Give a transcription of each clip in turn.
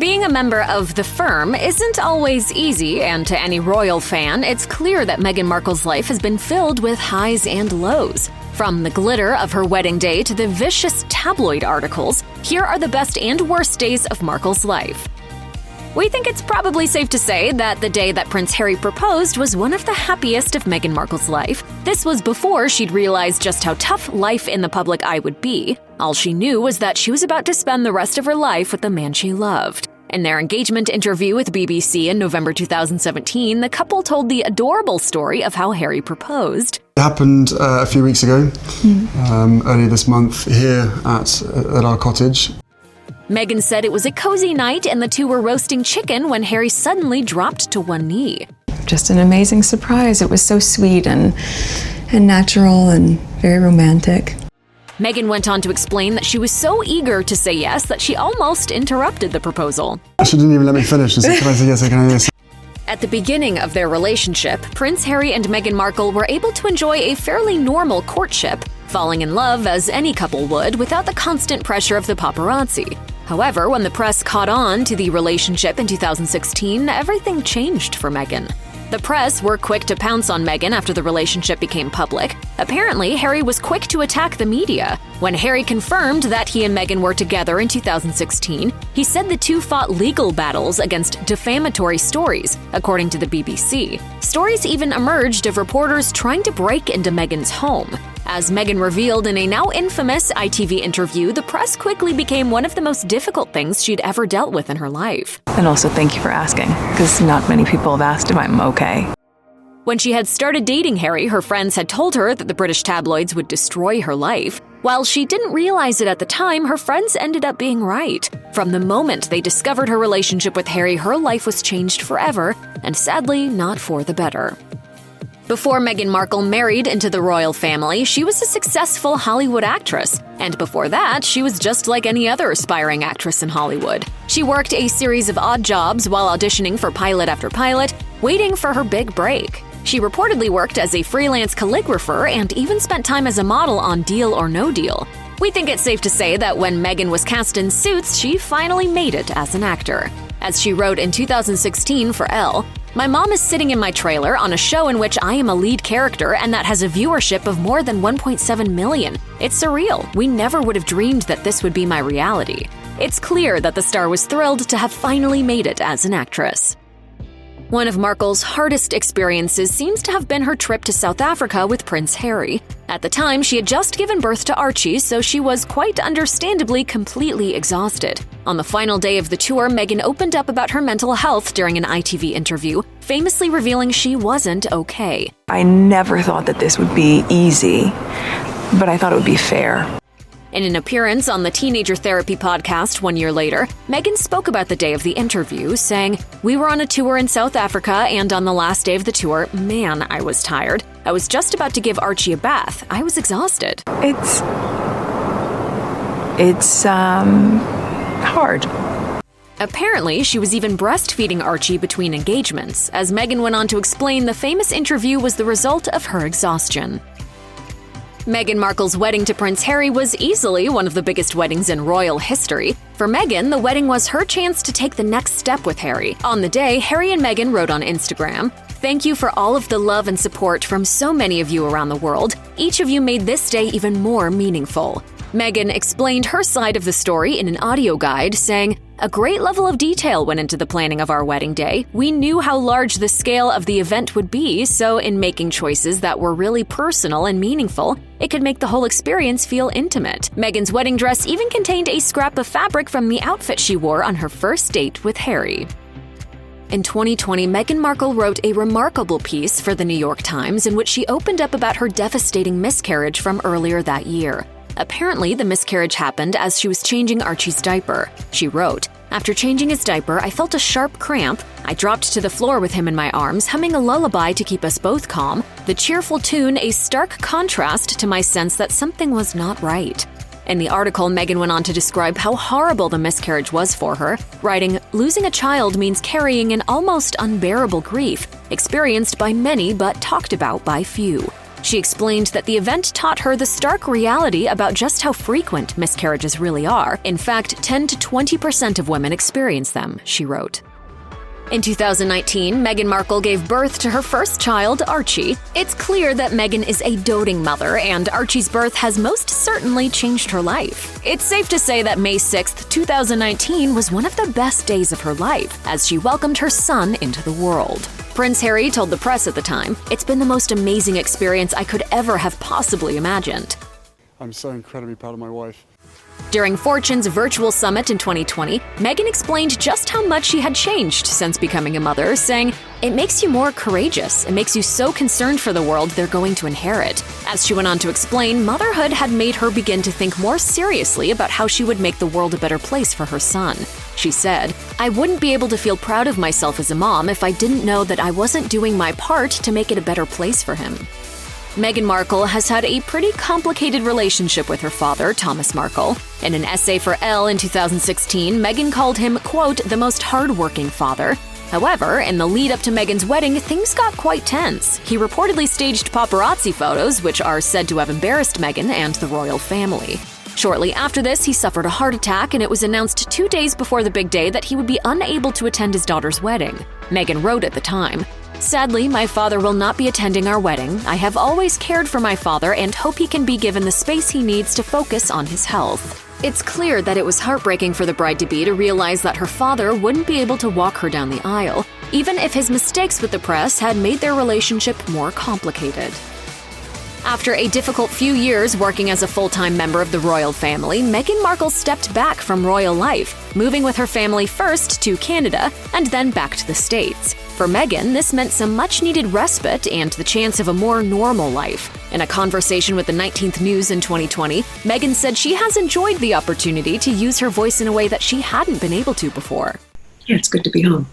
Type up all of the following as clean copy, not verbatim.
Being a member of the firm isn't always easy, and to any royal fan, it's clear that Meghan Markle's life has been filled with highs and lows. From the glitter of her wedding day to the vicious tabloid articles, here are the best and worst days of Markle's life. We think it's probably safe to say that the day that Prince Harry proposed was one of the happiest of Meghan Markle's life. This was before she'd realized just how tough life in the public eye would be. All she knew was that she was about to spend the rest of her life with the man she loved. In their engagement interview with BBC in November 2017, the couple told the adorable story of how Harry proposed. It happened a few weeks ago, earlier this month, here at our cottage. Meghan said it was a cozy night and the two were roasting chicken when Harry suddenly dropped to one knee. Just an amazing surprise. It was so sweet and natural and very romantic. Meghan went on to explain that she was so eager to say yes that she almost interrupted the proposal. She didn't even let me finish. She said, can I say yes, can I say yes? At the beginning of their relationship, Prince Harry and Meghan Markle were able to enjoy a fairly normal courtship, falling in love as any couple would without the constant pressure of the paparazzi. However, when the press caught on to the relationship in 2016, everything changed for Meghan. The press were quick to pounce on Meghan after the relationship became public. Apparently, Harry was quick to attack the media. When Harry confirmed that he and Meghan were together in 2016, he said the two fought legal battles against defamatory stories, according to the BBC. Stories even emerged of reporters trying to break into Meghan's home. As Meghan revealed in a now infamous ITV interview, the press quickly became one of the most difficult things she'd ever dealt with in her life. And also thank you for asking, because not many people have asked if I'm okay. When she had started dating Harry, her friends had told her that the British tabloids would destroy her life. While she didn't realize it at the time, her friends ended up being right. From the moment they discovered her relationship with Harry, her life was changed forever, and sadly, not for the better. Before Meghan Markle married into the royal family, she was a successful Hollywood actress. And before that, she was just like any other aspiring actress in Hollywood. She worked a series of odd jobs while auditioning for pilot after pilot, waiting for her big break. She reportedly worked as a freelance calligrapher and even spent time as a model on Deal or No Deal. We think it's safe to say that when Meghan was cast in Suits, she finally made it as an actor. As she wrote in 2016 for Elle, "My mom is sitting in my trailer on a show in which I am a lead character and that has a viewership of more than 1.7 million. It's surreal. We never would have dreamed that this would be my reality." It's clear that the star was thrilled to have finally made it as an actress. One of Markle's hardest experiences seems to have been her trip to South Africa with Prince Harry. At the time, she had just given birth to Archie, so she was quite understandably completely exhausted. On the final day of the tour, Meghan opened up about her mental health during an ITV interview, famously revealing she wasn't okay. I never thought that this would be easy, but I thought it would be fair. In an appearance on the Teenager Therapy podcast 1 year later, Meghan spoke about the day of the interview, saying, "We were on a tour in South Africa, and on the last day of the tour, man, I was tired. I was just about to give Archie a bath. I was exhausted." It's hard. Apparently, she was even breastfeeding Archie between engagements. As Meghan went on to explain, the famous interview was the result of her exhaustion. Meghan Markle's wedding to Prince Harry was easily one of the biggest weddings in royal history. For Meghan, the wedding was her chance to take the next step with Harry. On the day, Harry and Meghan wrote on Instagram, "Thank you for all of the love and support from so many of you around the world. Each of you made this day even more meaningful." Meghan explained her side of the story in an audio guide, saying, "A great level of detail went into the planning of our wedding day. We knew how large the scale of the event would be, so in making choices that were really personal and meaningful, it could make the whole experience feel intimate." Meghan's wedding dress even contained a scrap of fabric from the outfit she wore on her first date with Harry. In 2020, Meghan Markle wrote a remarkable piece for the New York Times in which she opened up about her devastating miscarriage from earlier that year. Apparently, the miscarriage happened as she was changing Archie's diaper. She wrote, "After changing his diaper, I felt a sharp cramp. I dropped to the floor with him in my arms, humming a lullaby to keep us both calm. The cheerful tune a stark contrast to my sense that something was not right." In the article, Meghan went on to describe how horrible the miscarriage was for her, writing, "Losing a child means carrying an almost unbearable grief, experienced by many but talked about by few." She explained that the event taught her the stark reality about just how frequent miscarriages really are. In fact, 10 to 20% of women experience them, she wrote. In 2019, Meghan Markle gave birth to her first child, Archie. It's clear that Meghan is a doting mother, and Archie's birth has most certainly changed her life. It's safe to say that May 6, 2019 was one of the best days of her life, as she welcomed her son into the world. Prince Harry told the press at the time, "It's been the most amazing experience I could ever have possibly imagined." I'm so incredibly proud of my wife. During Fortune's virtual summit in 2020, Meghan explained just how much she had changed since becoming a mother, saying, "It makes you more courageous. It makes you so concerned for the world they're going to inherit." As she went on to explain, motherhood had made her begin to think more seriously about how she would make the world a better place for her son. She said, "I wouldn't be able to feel proud of myself as a mom if I didn't know that I wasn't doing my part to make it a better place for him." Meghan Markle has had a pretty complicated relationship with her father, Thomas Markle. In an essay for Elle in 2016, Meghan called him, quote, "the most hardworking father." However, in the lead up to Meghan's wedding, things got quite tense. He reportedly staged paparazzi photos, which are said to have embarrassed Meghan and the royal family. Shortly after this, he suffered a heart attack, and it was announced 2 days before the big day that he would be unable to attend his daughter's wedding. Meghan wrote at the time, "Sadly, my father will not be attending our wedding. I have always cared for my father and hope he can be given the space he needs to focus on his health." It's clear that it was heartbreaking for the bride-to-be to realize that her father wouldn't be able to walk her down the aisle, even if his mistakes with the press had made their relationship more complicated. After a difficult few years working as a full-time member of the royal family, Meghan Markle stepped back from royal life, moving with her family first to Canada and then back to the States. For Meghan, this meant some much-needed respite and the chance of a more normal life. In a conversation with the 19th News in 2020, Meghan said she has enjoyed the opportunity to use her voice in a way that she hadn't been able to before. Yeah, it's good to be home.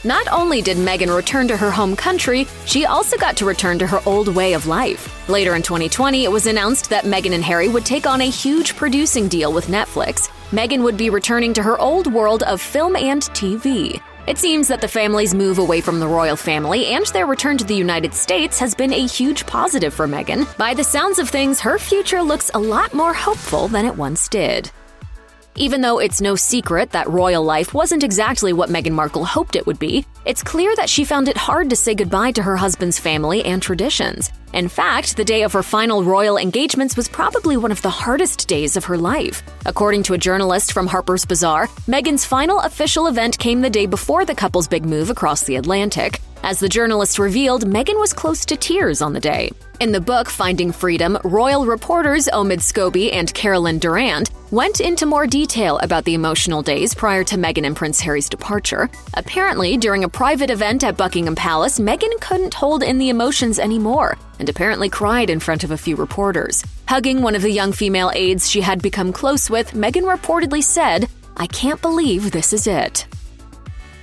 Not only did Meghan return to her home country, she also got to return to her old way of life. Later in 2020, it was announced that Meghan and Harry would take on a huge producing deal with Netflix. Meghan would be returning to her old world of film and TV. It seems that the family's move away from the royal family and their return to the United States has been a huge positive for Meghan. By the sounds of things, her future looks a lot more hopeful than it once did. Even though it's no secret that royal life wasn't exactly what Meghan Markle hoped it would be, it's clear that she found it hard to say goodbye to her husband's family and traditions. In fact, the day of her final royal engagements was probably one of the hardest days of her life. According to a journalist from Harper's Bazaar, Meghan's final official event came the day before the couple's big move across the Atlantic. As the journalist revealed, Meghan was close to tears on the day. In the book Finding Freedom, royal reporters Omid Scobie and Carolyn Durand went into more detail about the emotional days prior to Meghan and Prince Harry's departure. Apparently, during a private event at Buckingham Palace, Meghan couldn't hold in the emotions anymore and apparently cried in front of a few reporters. Hugging one of the young female aides she had become close with, Meghan reportedly said, "I can't believe this is it."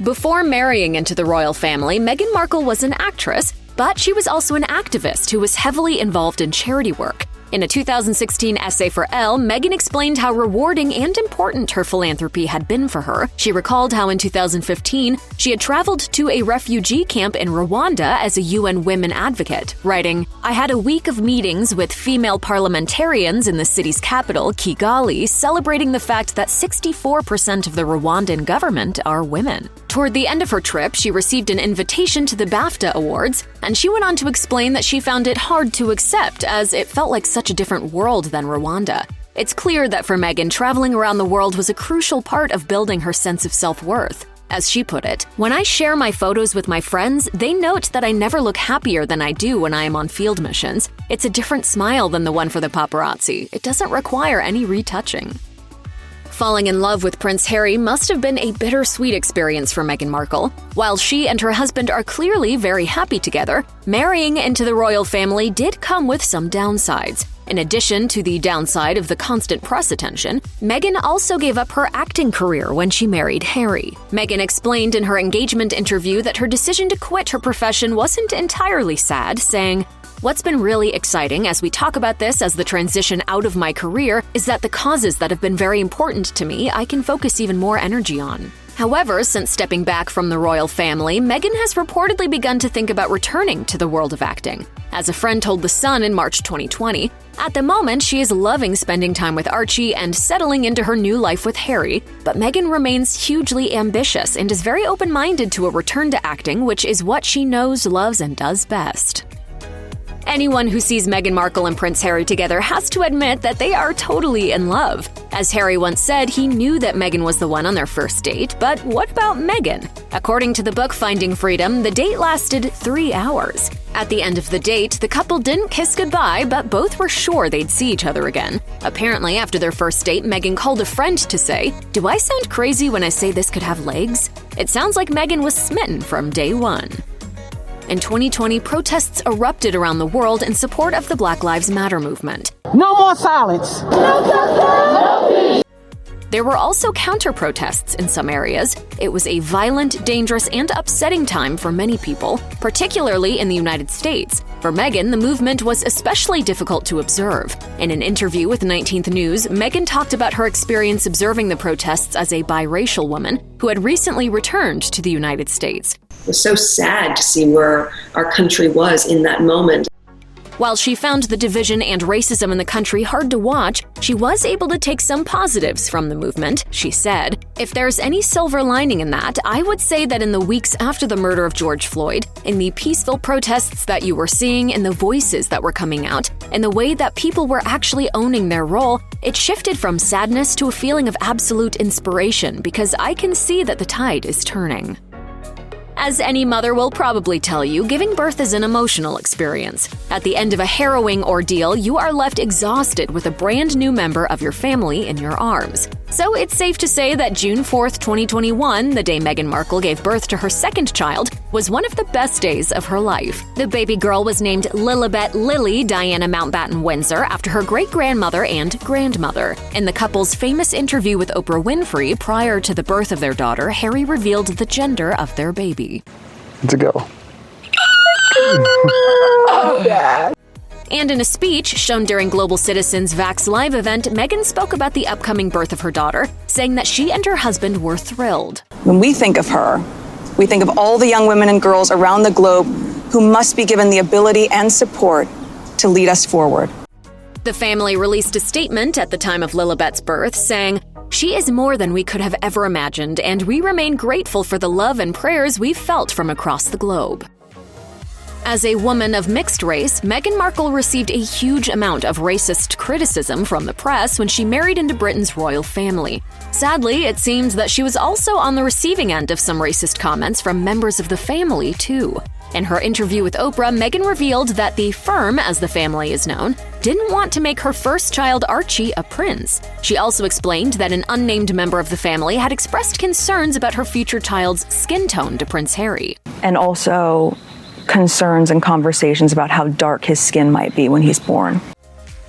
Before marrying into the royal family, Meghan Markle was an actress, but she was also an activist who was heavily involved in charity work. In a 2016 essay for Elle, Meghan explained how rewarding and important her philanthropy had been for her. She recalled how in 2015, she had traveled to a refugee camp in Rwanda as a UN women advocate, writing, "I had a week of meetings with female parliamentarians in the city's capital, Kigali, celebrating the fact that 64% of the Rwandan government are women." Toward the end of her trip, she received an invitation to the BAFTA Awards, and she went on to explain that she found it hard to accept as it felt like such a different world than Rwanda. It's clear that for Meghan, traveling around the world was a crucial part of building her sense of self-worth. As she put it, "When I share my photos with my friends, they note that I never look happier than I do when I am on field missions. It's a different smile than the one for the paparazzi. It doesn't require any retouching." Falling in love with Prince Harry must have been a bittersweet experience for Meghan Markle. While she and her husband are clearly very happy together, marrying into the royal family did come with some downsides. In addition to the downside of the constant press attention, Meghan also gave up her acting career when she married Harry. Meghan explained in her engagement interview that her decision to quit her profession wasn't entirely sad, saying, "What's been really exciting as we talk about this as the transition out of my career is that the causes that have been very important to me I can focus even more energy on." However, since stepping back from the royal family, Meghan has reportedly begun to think about returning to the world of acting. As a friend told The Sun in March 2020, at the moment she is loving spending time with Archie and settling into her new life with Harry, but Meghan remains hugely ambitious and is very open-minded to a return to acting, which is what she knows, loves, and does best. Anyone who sees Meghan Markle and Prince Harry together has to admit that they are totally in love. As Harry once said, he knew that Meghan was the one on their first date, but what about Meghan? According to the book Finding Freedom, the date lasted 3 hours. At the end of the date, the couple didn't kiss goodbye, but both were sure they'd see each other again. Apparently, after their first date, Meghan called a friend to say, "Do I sound crazy when I say this could have legs?" It sounds like Meghan was smitten from day one. In 2020, protests erupted around the world in support of the Black Lives Matter movement. No more silence. There were also counter-protests in some areas. It was a violent, dangerous, and upsetting time for many people, particularly in the United States. For Meghan, the movement was especially difficult to observe. In an interview with 19th News, Meghan talked about her experience observing the protests as a biracial woman who had recently returned to the United States. It was so sad to see where our country was in that moment. While she found the division and racism in the country hard to watch, she was able to take some positives from the movement. She said, "If there's any silver lining in that, I would say that in the weeks after the murder of George Floyd, in the peaceful protests that you were seeing, in the voices that were coming out, in the way that people were actually owning their role, it shifted from sadness to a feeling of absolute inspiration because I can see that the tide is turning." As any mother will probably tell you, giving birth is an emotional experience. At the end of a harrowing ordeal, you are left exhausted with a brand new member of your family in your arms. So it's safe to say that June 4th, 2021, the day Meghan Markle gave birth to her second child, was one of the best days of her life. The baby girl was named Lilibet Lily Diana Mountbatten Windsor after her great-grandmother and grandmother. In the couple's famous interview with Oprah Winfrey prior to the birth of their daughter, Harry revealed the gender of their baby. It's a girl. Oh, Dad. And in a speech shown during Global Citizen's Vax Live event, Meghan spoke about the upcoming birth of her daughter, saying that she and her husband were thrilled. When we think of her, we think of all the young women and girls around the globe who must be given the ability and support to lead us forward. The family released a statement at the time of Lilibet's birth, saying, "She is more than we could have ever imagined, and we remain grateful for the love and prayers we've felt from across the globe." As a woman of mixed race, Meghan Markle received a huge amount of racist criticism from the press when she married into Britain's royal family. Sadly, it seems that she was also on the receiving end of some racist comments from members of the family, too. In her interview with Oprah, Meghan revealed that the firm, as the family is known, didn't want to make her first child Archie a prince. She also explained that an unnamed member of the family had expressed concerns about her future child's skin tone to Prince Harry. And also concerns and conversations about how dark his skin might be when he's born.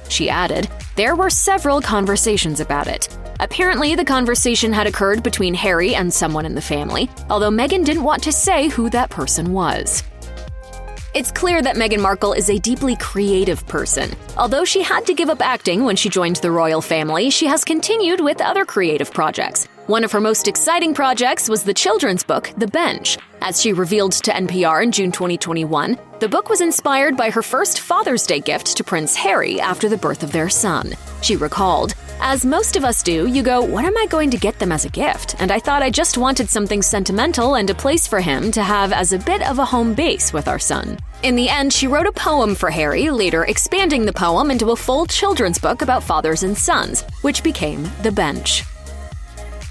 She added, "There were several conversations about it. Apparently, the conversation had occurred between Harry and someone in the family, although Meghan didn't want to say who that person was." It's clear that Meghan Markle is a deeply creative person. Although she had to give up acting when she joined the royal family, she has continued with other creative projects. One of her most exciting projects was the children's book, The Bench. As she revealed to NPR in June 2021, the book was inspired by her first Father's Day gift to Prince Harry after the birth of their son. She recalled, "As most of us do, you go, what am I going to get them as a gift? And I thought I just wanted something sentimental and a place for him to have as a bit of a home base with our son." In the end, she wrote a poem for Harry, later expanding the poem into a full children's book about fathers and sons, which became The Bench.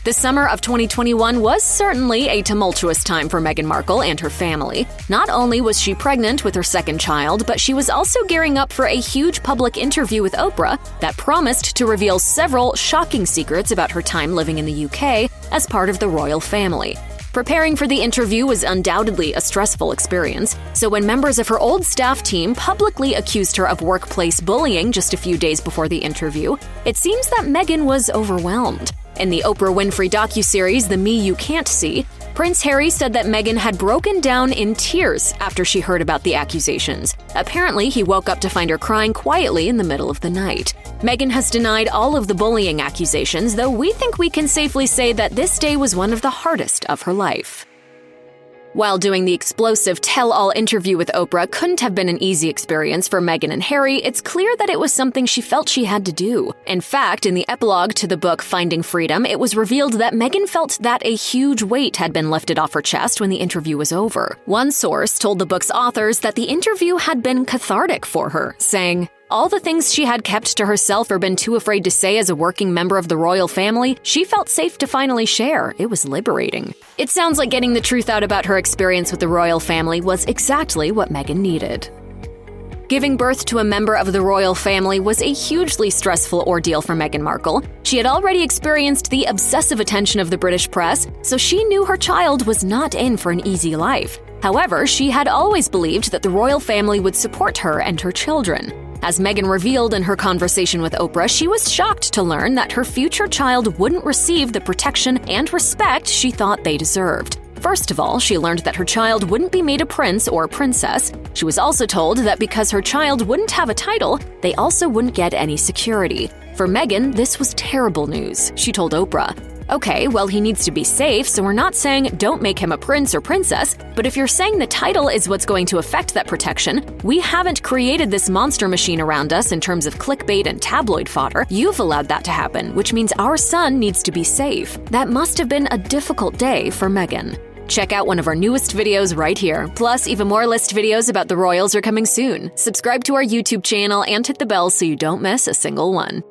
The summer of 2021 was certainly a tumultuous time for Meghan Markle and her family. Not only was she pregnant with her second child, but she was also gearing up for a huge public interview with Oprah that promised to reveal several shocking secrets about her time living in the UK as part of the royal family. Preparing for the interview was undoubtedly a stressful experience, so when members of her old staff team publicly accused her of workplace bullying just a few days before the interview, it seems that Meghan was overwhelmed. In the Oprah Winfrey docuseries The Me You Can't See, Prince Harry said that Meghan had broken down in tears after she heard about the accusations. Apparently, he woke up to find her crying quietly in the middle of the night. Meghan has denied all of the bullying accusations, though we think we can safely say that this day was one of the hardest of her life. While doing the explosive tell-all interview with Oprah couldn't have been an easy experience for Meghan and Harry, it's clear that it was something she felt she had to do. In fact, in the epilogue to the book Finding Freedom, it was revealed that Meghan felt that a huge weight had been lifted off her chest when the interview was over. One source told the book's authors that the interview had been cathartic for her, saying, "All the things she had kept to herself or been too afraid to say as a working member of the royal family, she felt safe to finally share. It was liberating." It sounds like getting the truth out about her experience with the royal family was exactly what Meghan needed. Giving birth to a member of the royal family was a hugely stressful ordeal for Meghan Markle. She had already experienced the obsessive attention of the British press, so she knew her child was not in for an easy life. However, she had always believed that the royal family would support her and her children. As Meghan revealed in her conversation with Oprah, she was shocked to learn that her future child wouldn't receive the protection and respect she thought they deserved. First of all, she learned that her child wouldn't be made a prince or princess. She was also told that because her child wouldn't have a title, they also wouldn't get any security. For Meghan, this was terrible news. She told Oprah, "Okay, well, he needs to be safe, so we're not saying don't make him a prince or princess, but if you're saying the title is what's going to affect that protection, we haven't created this monster machine around us in terms of clickbait and tabloid fodder. You've allowed that to happen, which means our son needs to be safe." That must have been a difficult day for Meghan. Check out one of our newest videos right here. Plus, even more list videos about the royals are coming soon. Subscribe to our YouTube channel and hit the bell so you don't miss a single one.